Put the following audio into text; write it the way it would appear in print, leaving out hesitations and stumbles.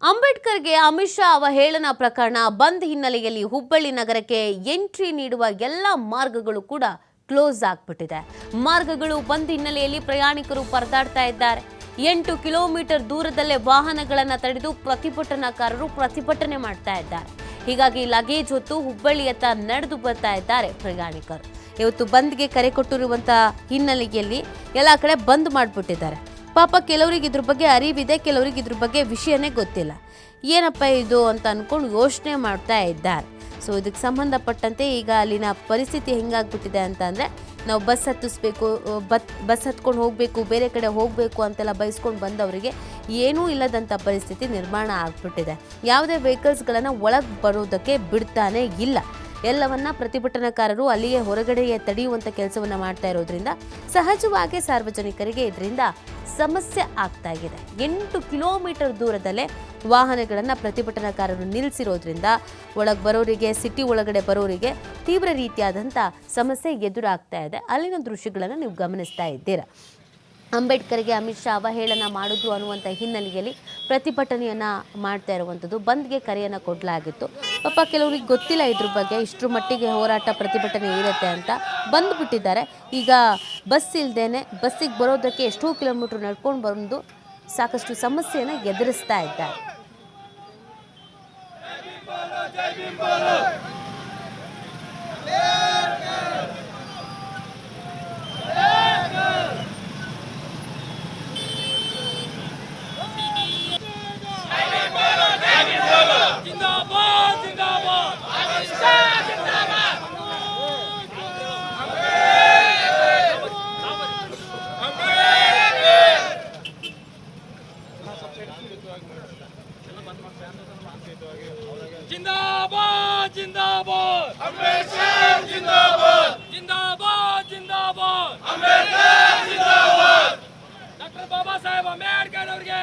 ಅಂಬೇಡ್ಕರ್ಗೆ ಅಮಿತ್ ಶಾ ಅವಹೇಳನ ಪ್ರಕರಣ ಬಂದ್ ಹಿನ್ನೆಲೆಯಲ್ಲಿ ಹುಬ್ಬಳ್ಳಿ ನಗರಕ್ಕೆ ಎಂಟ್ರಿ ನೀಡುವ ಎಲ್ಲ ಮಾರ್ಗಗಳು ಕೂಡ ಕ್ಲೋಸ್ ಆಗಿಬಿಟ್ಟಿದೆ. ಮಾರ್ಗಗಳು ಬಂದ್ ಹಿನ್ನೆಲೆಯಲ್ಲಿ ಪ್ರಯಾಣಿಕರು ಪರದಾಡ್ತಾ ಇದ್ದಾರೆ. 8 ಕಿಲೋಮೀಟರ್ ದೂರದಲ್ಲೇ ವಾಹನಗಳನ್ನು ತಡೆದು ಪ್ರತಿಭಟನಾಕಾರರು ಪ್ರತಿಭಟನೆ ಮಾಡ್ತಾ ಇದ್ದಾರೆ. ಹೀಗಾಗಿ ಲಗೇಜ್ ಹೊತ್ತು ಹುಬ್ಬಳ್ಳಿಯತ್ತ ನಡೆದು ಬರ್ತಾ ಇದ್ದಾರೆ ಪ್ರಯಾಣಿಕರು. ಇವತ್ತು ಬಂದ್ಗೆ ಕರೆ ಕೊಟ್ಟಿರುವಂತಹ ಹಿನ್ನೆಲೆಯಲ್ಲಿ ಎಲ್ಲ ಕಡೆ ಬಂದ್ ಮಾಡಿಬಿಟ್ಟಿದ್ದಾರೆ. ಪಾಪ ಕೆಲವರಿಗೆ ಇದ್ರ ಬಗ್ಗೆ ಅರಿವಿದೆ, ಕೆಲವರಿಗೆ ಇದ್ರ ಬಗ್ಗೆ ವಿಷಯನೇ ಗೊತ್ತಿಲ್ಲ. ಏನಪ್ಪ ಇದು ಅಂತ ಅಂದ್ಕೊಂಡು ಯೋಚನೆ ಮಾಡ್ತಾ ಇದ್ದಾರೆ. ಸೊ ಇದಕ್ಕೆ ಸಂಬಂಧಪಟ್ಟಂತೆ ಈಗ ಅಲ್ಲಿನ ಪರಿಸ್ಥಿತಿ ಹೆಂಗಾಗ್ಬಿಟ್ಟಿದೆ ಅಂತ ಅಂದರೆ, ನಾವು ಬಸ್ ಹತ್ತಿಸ್ಬೇಕು, ಬಸ್ ಹತ್ಕೊಂಡು ಹೋಗಬೇಕು, ಬೇರೆ ಕಡೆ ಹೋಗಬೇಕು ಅಂತೆಲ್ಲ ಬಯಸ್ಕೊಂಡು ಬಂದವರಿಗೆ ಏನೂ ಇಲ್ಲದಂಥ ಪರಿಸ್ಥಿತಿ ನಿರ್ಮಾಣ ಆಗ್ಬಿಟ್ಟಿದೆ. ಯಾವುದೇ ವೆಹಿಕಲ್ಸ್ಗಳನ್ನು ಒಳಗೆ ಬರೋದಕ್ಕೆ ಬಿಡ್ತಾನೆ ಇಲ್ಲ. ಎಲ್ಲವನ್ನ ಪ್ರತಿಭಟನಾಕಾರರು ಅಲ್ಲಿಯೇ ಹೊರಗಡೆಯೇ ತಡೆಯುವಂಥ ಕೆಲಸವನ್ನು ಮಾಡ್ತಾ ಇರೋದ್ರಿಂದ ಸಹಜವಾಗಿ ಸಾರ್ವಜನಿಕರಿಗೆ ಇದರಿಂದ ಸಮಸ್ಯೆ ಆಗ್ತಾ ಇದೆ. 8 ಕಿಲೋಮೀಟರ್ ದೂರದಲ್ಲೇ ವಾಹನಗಳನ್ನು ಪ್ರತಿಭಟನಾಕಾರರು ನಿಲ್ಲಿಸಿರೋದ್ರಿಂದ ಒಳಗೆ ಬರೋರಿಗೆ, ಸಿಟಿ ಒಳಗಡೆ ಬರೋರಿಗೆ ತೀವ್ರ ರೀತಿಯಾದಂಥ ಸಮಸ್ಯೆ ಎದುರಾಗ್ತಾ ಇದೆ. ಅಲ್ಲಿನ ದೃಶ್ಯಗಳನ್ನು ನೀವು ಗಮನಿಸ್ತಾ ಇದ್ದೀರಾ. ಅಂಬೇಡ್ಕರ್ಗೆ ಅಮಿತ್ ಶಾ ಅವಹೇಳನ ಮಾಡಿದ್ರು ಅನ್ನುವಂಥ ಹಿನ್ನೆಲೆಯಲ್ಲಿ ಪ್ರತಿಭಟನೆಯನ್ನು ಮಾಡ್ತಾ ಇರುವಂಥದ್ದು. ಬಂದ್ಗೆ ಕರೆಯನ್ನು ಕೊಡಲಾಗಿತ್ತು. ಪಾಪ ಕೆಲವ್ರಿಗೆ ಗೊತ್ತಿಲ್ಲ ಇದ್ರ ಬಗ್ಗೆ, ಇಷ್ಟರ ಮಟ್ಟಿಗೆ ಹೋರಾಟ ಪ್ರತಿಭಟನೆ ಇರುತ್ತೆ ಅಂತ ಬಂದುಬಿಟ್ಟಿದ್ದಾರೆ. ಈಗ ಬಸ್ ಇಲ್ಲದೇನೆ ಬಸ್ಸಿಗೆ ಬರೋದಕ್ಕೆ ಎಷ್ಟೋ ಕಿಲೋಮೀಟ್ರ್ ನಡ್ಕೊಂಡು ಬಂದು ಸಾಕಷ್ಟು ಸಮಸ್ಯೆಯನ್ನು ಎದುರಿಸ್ತಾ ಇದ್ದಾರೆ. जिंदाबाद जिंदाबाद अम्बेडकर जिंदाबाद जिंदाबाद जिंदाबाद अम्बेडकर जिंदाबाद डॉक्टर बाबा साहेब अम्बेडकर ಅವರಿಗೆ